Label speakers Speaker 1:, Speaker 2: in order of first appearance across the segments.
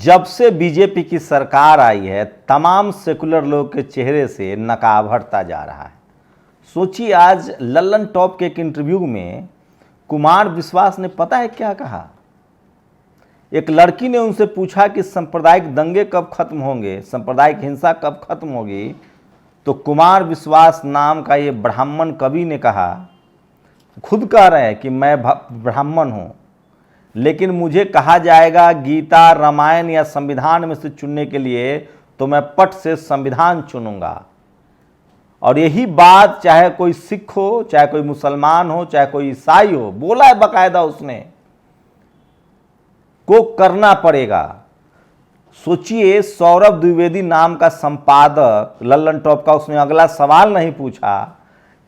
Speaker 1: जब से बीजेपी की सरकार आई है तमाम सेकुलर लोग के चेहरे से नकाब हटता जा रहा है। सोचिए, आज लल्लन टॉप के एक इंटरव्यू में कुमार विश्वास ने पता है क्या कहा? एक लड़की ने उनसे पूछा कि सांप्रदायिक दंगे कब खत्म होंगे, सांप्रदायिक हिंसा कब खत्म होगी, तो कुमार विश्वास नाम का ये ब्राह्मण कवि ने कहा, खुद कह रहे हैं कि मैं ब्राह्मण हूँ, लेकिन मुझे कहा जाएगा गीता, रामायण या संविधान में से चुनने के लिए तो मैं पट से संविधान चुनूंगा। और यही बात चाहे कोई सिख हो, चाहे कोई मुसलमान हो, चाहे कोई ईसाई हो, बोला है बकायदा उसने, को करना पड़ेगा। सोचिए, सौरभ द्विवेदी नाम का संपादक लल्लन टॉप का, उसने अगला सवाल नहीं पूछा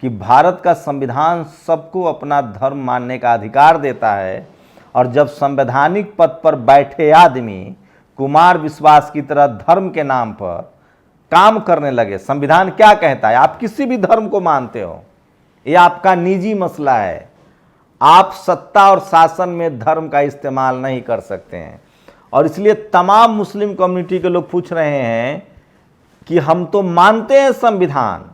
Speaker 1: कि भारत का संविधान सबको अपना धर्म मानने का अधिकार देता है, और जब संवैधानिक पद पर बैठे आदमी कुमार विश्वास की तरह धर्म के नाम पर काम करने लगे, संविधान क्या कहता है? आप किसी भी धर्म को मानते हो, ये आपका निजी मसला है, आप सत्ता और शासन में धर्म का इस्तेमाल नहीं कर सकते हैं। और इसलिए तमाम मुस्लिम कम्युनिटी के लोग पूछ रहे हैं कि हम तो मानते हैं संविधान,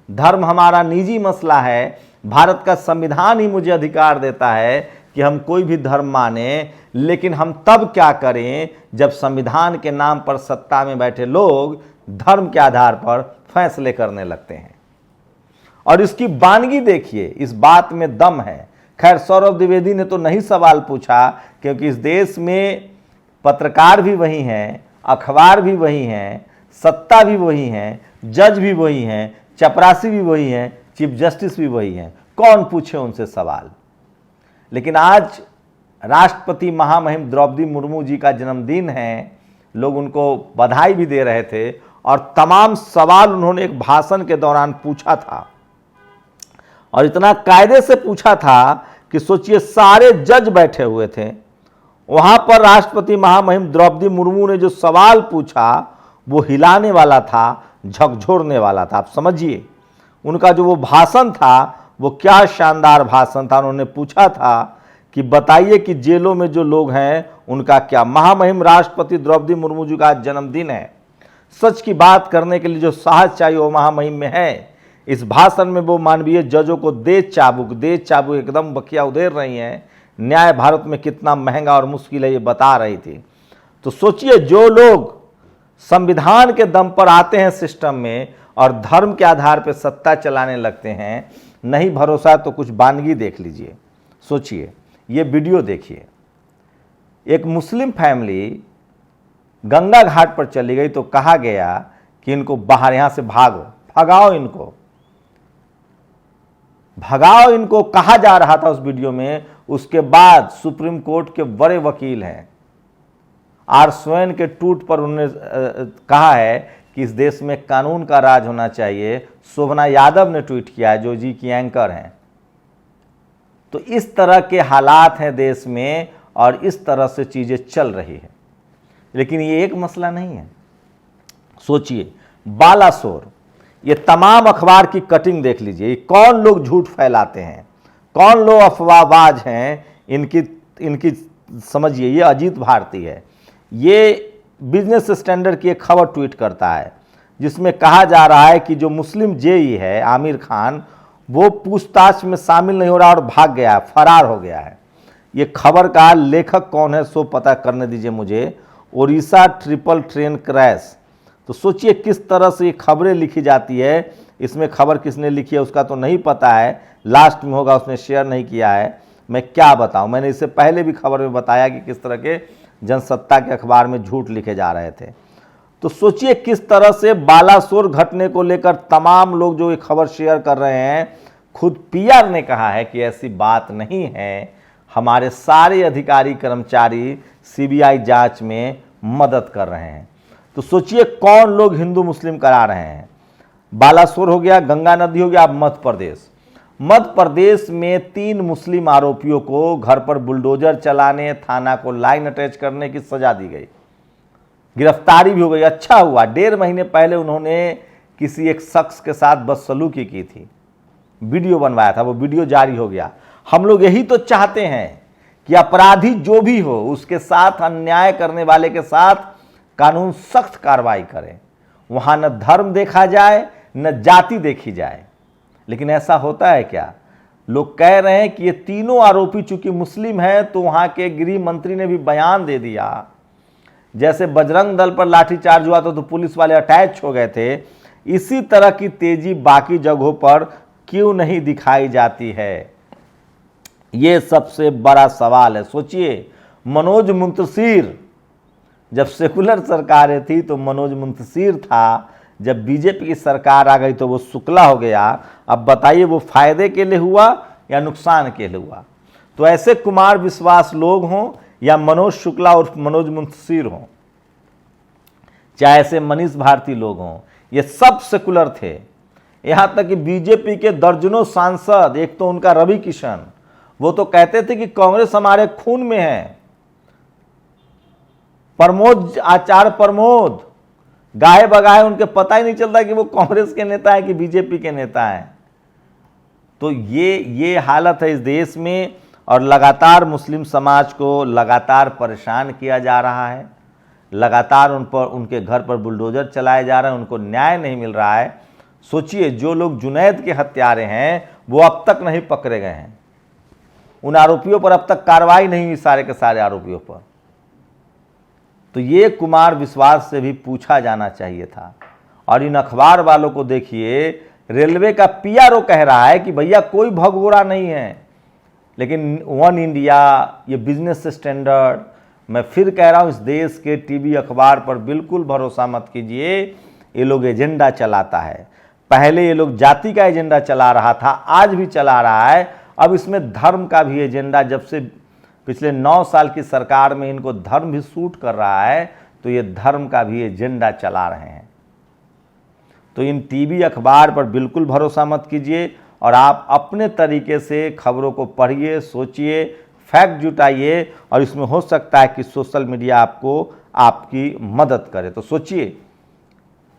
Speaker 1: धर्म हमारा निजी मसला है, भारत का संविधान ही मुझे अधिकार देता है कि हम कोई भी धर्म माने, लेकिन हम तब क्या करें जब संविधान के नाम पर सत्ता में बैठे लोग धर्म के आधार पर फैसले करने लगते हैं। और इसकी वानगी देखिए, इस बात में दम है। खैर, सौरभ द्विवेदी ने तो नहीं सवाल पूछा, क्योंकि इस देश में पत्रकार भी वही हैं, अखबार भी वही हैं, सत्ता भी वही हैं, जज भी वही हैं, चपरासी भी वही हैं, चीफ जस्टिस भी वही हैं, कौन पूछे उनसे सवाल। लेकिन आज राष्ट्रपति महामहिम द्रौपदी मुर्मू जी का जन्मदिन है, लोग उनको बधाई भी दे रहे थे, और तमाम सवाल उन्होंने एक भाषण के दौरान पूछा था, और इतना कायदे से पूछा था कि सोचिए, सारे जज बैठे हुए थे वहां पर। राष्ट्रपति महामहिम द्रौपदी मुर्मू ने जो सवाल पूछा वो हिलाने वाला था, झकझोरने वाला था। आप समझिए, उनका जो वो भाषण था वो क्या शानदार भाषण था। उन्होंने पूछा था कि बताइए कि जेलों में जो लोग हैं उनका क्या। महामहिम राष्ट्रपति द्रौपदी मुर्मू जी का जन्मदिन है, सच की बात करने के लिए जो साहस चाहिए वो महामहिम में है। इस भाषण में वो मानवीय जजों को दे चाबुक एकदम बखिया उधेड़ रही हैं। न्याय भारत में कितना महंगा और मुश्किल है ये बता रही थी। तो सोचिए, जो लोग संविधान के दम पर आते हैं सिस्टम में और धर्म के आधार पर सत्ता चलाने लगते हैं, नहीं भरोसा तो कुछ वानगी देख लीजिए। सोचिए, ये वीडियो देखिए। एक मुस्लिम फैमिली गंगा घाट पर चली गई तो कहा गया कि इनको बाहर, यहां से भागो, भगाओ इनको, भगाओ इनको, कहा जा रहा था उस वीडियो में। उसके बाद सुप्रीम कोर्ट के बड़े वकील हैं आर स्वैन के ट्वीट पर उन्होंने कहा है कि इस देश में कानून का राज होना चाहिए। शोभना यादव ने ट्वीट किया है, जो जी की एंकर हैं। तो इस तरह के हालात हैं देश में, और इस तरह से चीजें चल रही है। लेकिन ये एक मसला नहीं है। सोचिए, बालासोर, ये तमाम अखबार की कटिंग देख लीजिए, कौन लोग झूठ फैलाते हैं, कौन लोग अफवाहबाज हैं, इनकी समझिए। ये अजीत भारती है, ये बिजनेस स्टैंडर्ड की एक खबर ट्वीट करता है जिसमें कहा जा रहा है कि जो मुस्लिम जेई है आमिर खान, वो पूछताछ में शामिल नहीं हो रहा और भाग गया है, फरार हो गया है। ये खबर का लेखक कौन है सो पता करने दीजिए मुझे। Odisha triple train crash. तो सोचिए किस तरह से ये खबरें लिखी जाती है। इसमें खबर किसने लिखी है उसका तो नहीं पता है, लास्ट में होगा, उसने शेयर नहीं किया है। मैं क्या बताऊं, मैंने इससे पहले भी खबर में बताया कि किस तरह के जनसत्ता के अखबार में झूठ लिखे जा रहे थे। तो सोचिए किस तरह से बालासोर घटने को लेकर तमाम लोग जो ये खबर शेयर कर रहे हैं, खुद पीआर ने कहा है कि ऐसी बात नहीं है, हमारे सारे अधिकारी कर्मचारी सीबीआई जांच में मदद कर रहे हैं। तो सोचिए कौन लोग हिंदू मुस्लिम करा रहे हैं। बालासोर हो गया, गंगा नदी हो गया, अब मध्य प्रदेश में 3 मुस्लिम आरोपियों को घर पर बुलडोजर चलाने, थाना को लाइन अटैच करने की सजा दी गई, गिरफ्तारी भी हो गई। अच्छा हुआ, 1.5 महीने पहले उन्होंने किसी एक शख्स के साथ बदसलूकी की थी, वीडियो बनवाया था, वो वीडियो जारी हो गया। हम लोग यही तो चाहते हैं कि अपराधी जो भी हो उसके साथ, अन्याय करने वाले के साथ कानून सख्त कार्रवाई करे, वहां न धर्म देखा जाए न जाति देखी जाए। लेकिन ऐसा होता है क्या? लोग कह रहे हैं कि ये तीनों आरोपी चूंकि मुस्लिम हैं तो वहां के गृह मंत्री ने भी बयान दे दिया, जैसे बजरंग दल पर लाठीचार्ज हुआ तो पुलिस वाले अटैच हो गए थे, इसी तरह की तेजी बाकी जगहों पर क्यों नहीं दिखाई जाती है? ये सबसे बड़ा सवाल है। सोचिए, मनोज मुंतशिर, जब सेकुलर सरकारें थी तो मनोज मुंतशिर था, जब बीजेपी की सरकार आ गई तो वो शुक्ला हो गया। अब बताइए वो फायदे के लिए हुआ या नुकसान के लिए हुआ? तो ऐसे कुमार विश्वास लोग हों या मनोज शुक्ला और मनोज मुंतशिर हों, चाहे ऐसे मनीष भारती लोग हों, ये सब सेकुलर थे। यहां तक कि बीजेपी के दर्जनों सांसद, एक तो उनका रवि किशन, वो तो कहते थे कि कांग्रेस हमारे खून में है। आचार्य प्रमोद गाए बगाए, उनके पता ही नहीं चलता कि वो कांग्रेस के नेता है कि बीजेपी के नेता है। तो ये हालत है इस देश में, और लगातार मुस्लिम समाज को लगातार परेशान किया जा रहा है, लगातार उनके घर पर बुलडोजर चलाए जा रहे हैं, उनको न्याय नहीं मिल रहा है। सोचिए, जो लोग जुनैद के हत्यारे हैं वो अब तक नहीं पकड़े गए हैं, उन आरोपियों पर अब तक कार्रवाई नहीं हुई, सारे के सारे आरोपियों पर। तो ये कुमार विश्वास से भी पूछा जाना चाहिए था। और इन अखबार वालों को देखिए, रेलवे का पीआरओ कह रहा है कि भैया कोई भगोड़ा नहीं है, लेकिन वन इंडिया, ये बिजनेस स्टैंडर्ड, मैं फिर कह रहा हूं, इस देश के टीवी अखबार पर बिल्कुल भरोसा मत कीजिए। ये लोग एजेंडा चलाता है। पहले ये लोग जाति का एजेंडा चला रहा था, आज भी चला रहा है, अब इसमें धर्म का भी एजेंडा, जब से पिछले 9 साल की सरकार में इनको धर्म भी सूट कर रहा है, तो ये धर्म का भी एजेंडा चला रहे हैं। तो इन टीवी अखबार पर बिल्कुल भरोसा मत कीजिए, और आप अपने तरीके से खबरों को पढ़िए, सोचिए, फैक्ट जुटाइए, और इसमें हो सकता है कि सोशल मीडिया आपको आपकी मदद करे। तो सोचिए,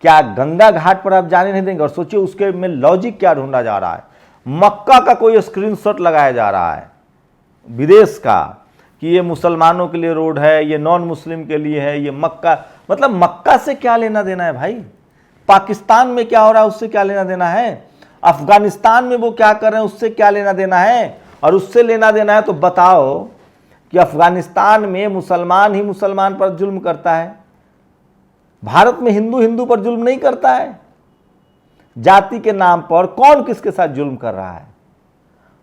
Speaker 1: क्या गंगा घाट पर आप जाने नहीं देंगे? और सोचिए उसके में लॉजिक क्या ढूंढा जा रहा है। मक्का का कोई स्क्रीनशॉट लगाया जा रहा है विदेश का, कि ये मुसलमानों के लिए रोड है, ये नॉन मुस्लिम के लिए है, ये मक्का, मतलब मक्का से क्या लेना देना है भाई? पाकिस्तान में क्या हो रहा है उससे क्या लेना देना है? अफगानिस्तान में वो क्या कर रहे हैं उससे क्या लेना देना है? और उससे लेना देना है तो बताओ कि अफगानिस्तान में मुसलमान ही मुसलमान पर जुल्म करता है, भारत में हिंदू हिंदू पर जुल्म नहीं करता है। जाति के नाम पर कौन किसके साथ जुल्म कर रहा है?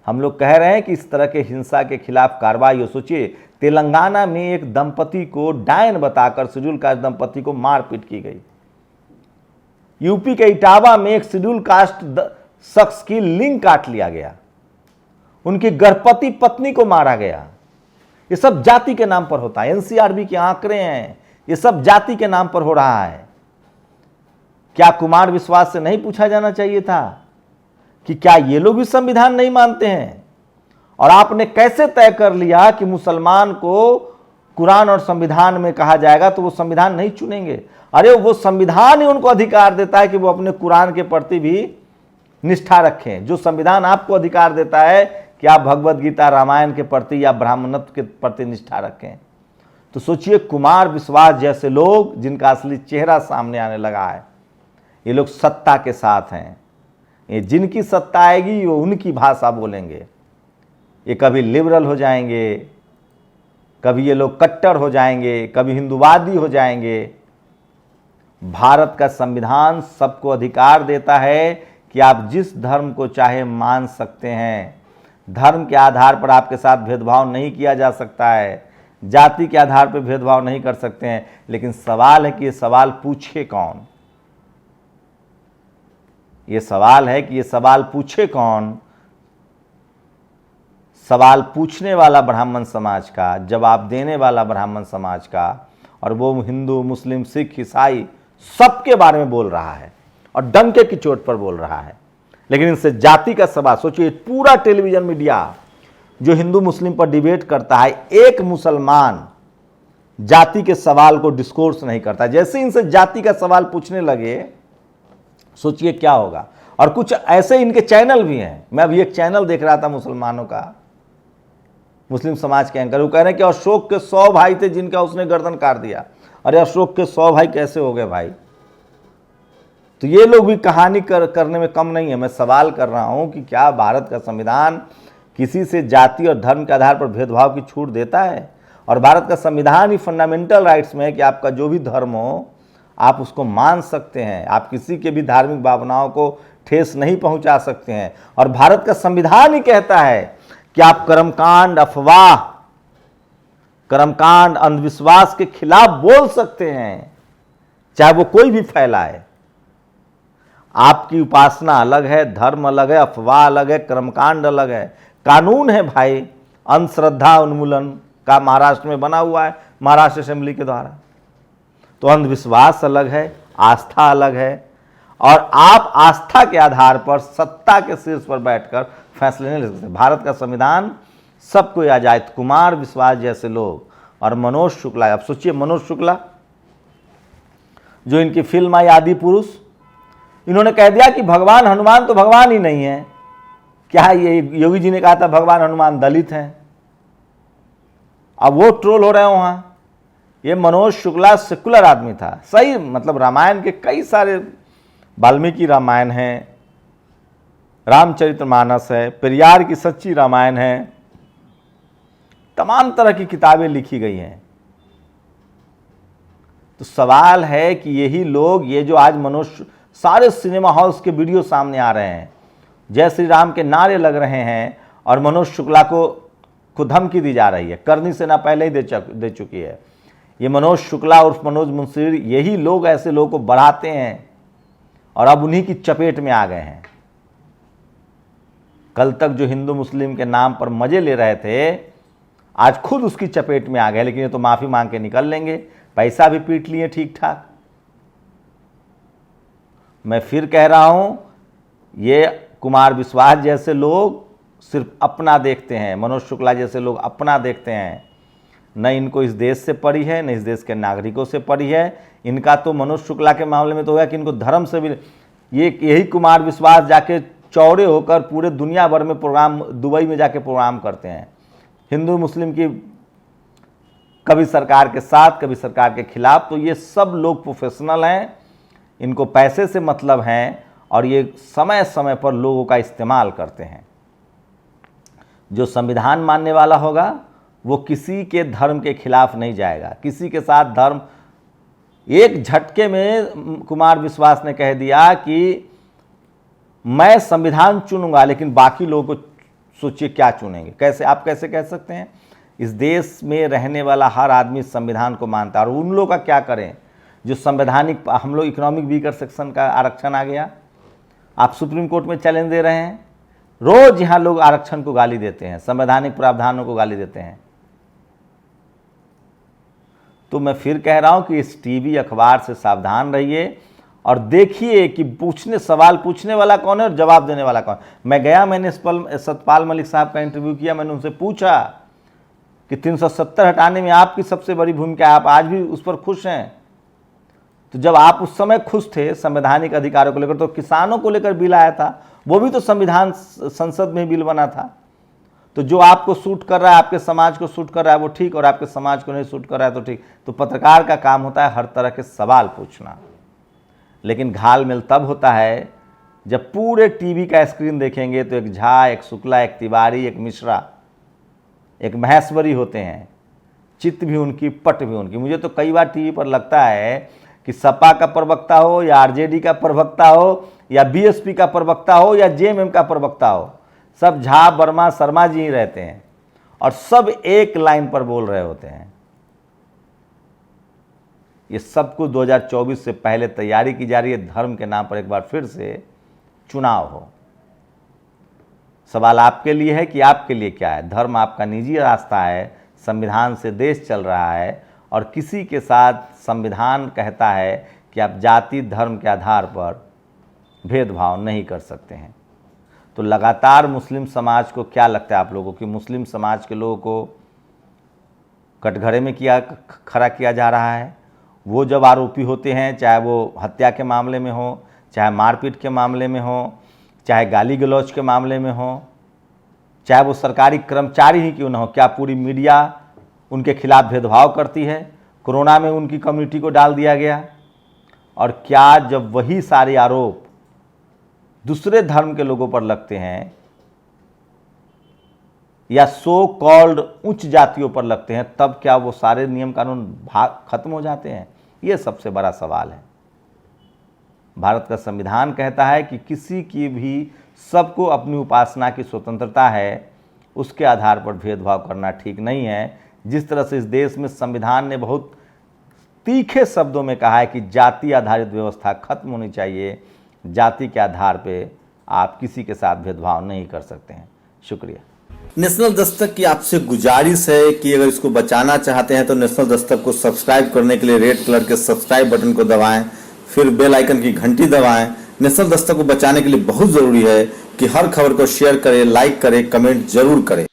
Speaker 1: हम लोग कह रहे हैं कि इस तरह के हिंसा के खिलाफ कार्रवाई हो। सोचिए, तेलंगाना में एक दंपति को डायन बताकर शेड्यूल कास्ट दंपति को मारपीट की गई। यूपी के इटावा में एक शेड्यूल कास्ट शख्स की लिंग काट लिया गया, उनकी गर्भवती पत्नी को मारा गया। ये सब जाति के नाम पर होता है। एनसीआरबी के आंकड़े हैं, ये सब जाति के नाम पर हो रहा है। क्या कुमार विश्वास से नहीं पूछा जाना चाहिए था कि क्या ये लोग भी संविधान नहीं मानते हैं? और आपने कैसे तय कर लिया कि मुसलमान को कुरान और संविधान में कहा जाएगा तो वो संविधान नहीं चुनेंगे? अरे वो संविधान ही उनको अधिकार देता है कि वो अपने कुरान के प्रति भी निष्ठा रखें। जो संविधान आपको अधिकार देता है कि आप भगवत गीता, रामायण के प्रति या ब्राह्मणत्व के प्रति निष्ठा रखें। तो सोचिए, कुमार विश्वास जैसे लोग, जिनका असली चेहरा सामने आने लगा है, ये लोग सत्ता के साथ हैं। ये जिनकी सत्ता आएगी वो उनकी भाषा बोलेंगे। ये कभी लिबरल हो जाएंगे, कभी ये लोग कट्टर हो जाएंगे, कभी हिंदूवादी हो जाएंगे। भारत का संविधान सबको अधिकार देता है कि आप जिस धर्म को चाहे मान सकते हैं। धर्म के आधार पर आपके साथ भेदभाव नहीं किया जा सकता है, जाति के आधार पर भेदभाव नहीं कर सकते हैं। लेकिन सवाल है कि ये सवाल पूछे कौन? ये सवाल है कि ये सवाल पूछे कौन? सवाल पूछने वाला ब्राह्मण समाज का, जवाब देने वाला ब्राह्मण समाज का, और वो हिंदू, मुस्लिम, सिख, ईसाई सबके बारे में बोल रहा है और डंके की चोट पर बोल रहा है। लेकिन इनसे जाति का सवाल, सोचिए, पूरा टेलीविजन मीडिया जो हिंदू मुस्लिम पर डिबेट करता है, एक मुसलमान जाति के सवाल को डिस्कोर्स नहीं करता। जैसे इनसे जाति का सवाल पूछने लगे, सोचिए क्या होगा। और कुछ ऐसे इनके चैनल भी हैं। मैं अभी एक चैनल देख रहा था मुसलमानों का, मुस्लिम समाज के एंकर, वो कह रहे हैं कि अशोक के 100 भाई थे जिनका उसने गर्दन काट दिया, अरे अशोक के 100 भाई कैसे हो गए भाई? तो ये लोग भी कहानी करने में कम नहीं है। मैं सवाल कर रहा हूं कि क्या भारत का संविधान किसी से जाति और धर्म के आधार पर भेदभाव की छूट देता है? और भारत का संविधान ही फंडामेंटल राइट्स में है कि आपका जो भी धर्म हो आप उसको मान सकते हैं, आप किसी के भी धार्मिक भावनाओं को ठेस नहीं पहुंचा सकते हैं। और भारत का संविधान ही कहता है कि आप कर्मकांड, अफवाह, कर्मकांड, अंधविश्वास के खिलाफ बोल सकते हैं, चाहे वो कोई भी फैलाए। आपकी उपासना अलग है, धर्म अलग है, अफवाह अलग है, कर्मकांड अलग है। कानून है भाई अंधश्रद्धा उन्मूलन का, महाराष्ट्र में बना हुआ है महाराष्ट्र असेंबली के द्वारा। तो अंधविश्वास अलग है, आस्था अलग है, और आप आस्था के आधार पर सत्ता के शीर्ष पर बैठकर फैसले नहीं ले सकते। भारत का संविधान सबको अजय कुमार विश्वास जैसे लोग और मनोज शुक्ला, आप सोचिए मनोज शुक्ला जो इनकी फिल्म आई आदि पुरुष, इन्होंने कह दिया कि भगवान हनुमान तो भगवान ही नहीं है। क्या ये योगी जी ने कहा था भगवान हनुमान दलित हैं, अब वो ट्रोल हो रहे हैं वहां। ये मनोज शुक्ला सेकुलर आदमी था, सही मतलब रामायण के कई सारे, वाल्मीकि रामायण है, रामचरितमानस है, पेरियार की सच्ची रामायण है, तमाम तरह की किताबें लिखी गई हैं। तो सवाल है कि यही लोग, ये जो आज मनुष्य सारे सिनेमा हाउस के वीडियो सामने आ रहे हैं, जय श्री राम के नारे लग रहे हैं, और मनोज शुक्ला को धमकी दी जा रही है, करनी सेना पहले ही दे चुकी है। ये मनोज शुक्ला और मनोज मुंशी, यही लोग ऐसे लोगों को बढ़ाते हैं और अब उन्हीं की चपेट में आ गए हैं। कल तक जो हिंदू मुस्लिम के नाम पर मजे ले रहे थे, आज खुद उसकी चपेट में आ गए। लेकिन ये तो माफी मांग के निकल लेंगे, पैसा भी पीट लिए ठीक ठाक। मैं फिर कह रहा हूं, ये कुमार विश्वास जैसे लोग सिर्फ अपना देखते हैं, मनोज शुक्ला जैसे लोग अपना देखते हैं, न इनको इस देश से पड़ी है, न इस देश के नागरिकों से पड़ी है। इनका तो मनोज शुक्ला के मामले में तो है कि इनको धर्म से भी, यही कुमार विश्वास जाके चौड़े होकर पूरे दुनिया भर में प्रोग्राम, दुबई में जाके प्रोग्राम करते हैं हिंदू मुस्लिम की, कभी सरकार के साथ कभी सरकार के खिलाफ। तो ये सब लोग प्रोफेशनल हैं, इनको पैसे से मतलब है, और ये समय समय पर लोगों का इस्तेमाल करते हैं। जो संविधान मानने वाला होगा वो किसी के धर्म के खिलाफ नहीं जाएगा, किसी के साथ धर्म, एक झटके में कुमार विश्वास ने कह दिया कि मैं संविधान चुनूंगा, लेकिन बाकी लोगों को सोचिए क्या चुनेंगे। कैसे, आप कैसे कह सकते हैं? इस देश में रहने वाला हर आदमी संविधान को मानता है, और उन लोगों का क्या करें जो संवैधानिक, हम लोग इकोनॉमिक वीकर सेक्शन का आरक्षण आ गया, आप सुप्रीम कोर्ट में चैलेंज दे रहे हैं, रोज यहां लोग आरक्षण को गाली देते हैं, संवैधानिक प्रावधानों को गाली देते हैं। तो मैं फिर कह रहा हूं कि इस टीवी अखबार से सावधान रहिए और देखिए कि सवाल पूछने वाला कौन है और जवाब देने वाला कौन। मैं गया, मैंने सतपाल मलिक साहब का इंटरव्यू किया, मैंने उनसे पूछा कि 370 हटाने में आपकी सबसे बड़ी भूमिका है, आप आज भी उस पर खुश हैं? तो जब आप उस समय खुश थे संवैधानिक अधिकारों को लेकर, तो किसानों को लेकर बिल आया था, वो भी तो संविधान संसद में बिल बना था। तो जो आपको सूट कर रहा है, आपके समाज को सूट कर रहा है वो ठीक, और आपके समाज को नहीं सूट कर रहा है तो ठीक। तो पत्रकार का काम होता है हर तरह के सवाल पूछना, लेकिन घालमेल तब होता है जब पूरे टीवी का स्क्रीन देखेंगे तो एक झा, एक शुक्ला, एक तिवारी, एक मिश्रा, एक महेश्वरी होते हैं, चित्त भी उनकी, पट भी उनकी। मुझे तो कई बार टीवी पर लगता है कि सपा का प्रवक्ता हो या आरजेडी का प्रवक्ता हो या बीएसपी का प्रवक्ता हो या जेएमएम का प्रवक्ता हो, सब झा, वर्मा, शर्मा जी ही रहते हैं और सब एक लाइन पर बोल रहे होते हैं। ये सब कुछ 2024 से पहले तैयारी की जा रही है, धर्म के नाम पर एक बार फिर से चुनाव हो। सवाल आपके लिए है कि आपके लिए क्या है? धर्म आपका निजी रास्ता है, संविधान से देश चल रहा है, और किसी के साथ संविधान कहता है कि आप जाति धर्म के आधार पर भेदभाव नहीं कर सकते हैं। तो लगातार मुस्लिम समाज को क्या लगता है आप लोगों की, मुस्लिम समाज के लोगों को कटघरे में खड़ा किया जा रहा है? वो जब आरोपी होते हैं, चाहे वो हत्या के मामले में हो, चाहे मारपीट के मामले में हो, चाहे गाली गलौज के मामले में हो, चाहे वो सरकारी कर्मचारी ही क्यों ना हो, क्या पूरी मीडिया उनके खिलाफ भेदभाव करती है? कोरोना में उनकी कम्युनिटी को डाल दिया गया। और क्या जब वही सारे आरोप दूसरे धर्म के लोगों पर लगते हैं या सो कॉल्ड उच्च जातियों पर लगते हैं, तब क्या वो सारे नियम कानून खत्म हो जाते हैं? ये सबसे बड़ा सवाल है। भारत का संविधान कहता है कि किसी की भी, सबको अपनी उपासना की स्वतंत्रता है, उसके आधार पर भेदभाव करना ठीक नहीं है। जिस तरह से इस देश में संविधान ने बहुत तीखे शब्दों में कहा है कि जाति आधारित व्यवस्था खत्म होनी चाहिए, जाति के आधार पे आप किसी के साथ भेदभाव नहीं कर सकते हैं। शुक्रिया।
Speaker 2: नेशनल दस्तक की आपसे गुजारिश है कि अगर इसको बचाना चाहते हैं तो नेशनल दस्तक को सब्सक्राइब करने के लिए रेड कलर के सब्सक्राइब बटन को दबाएं, फिर बेल आइकन की घंटी दबाएं। नेशनल दस्तक को बचाने के लिए बहुत जरूरी है कि हर खबर को शेयर करें, लाइक करें, कमेंट जरूर करें।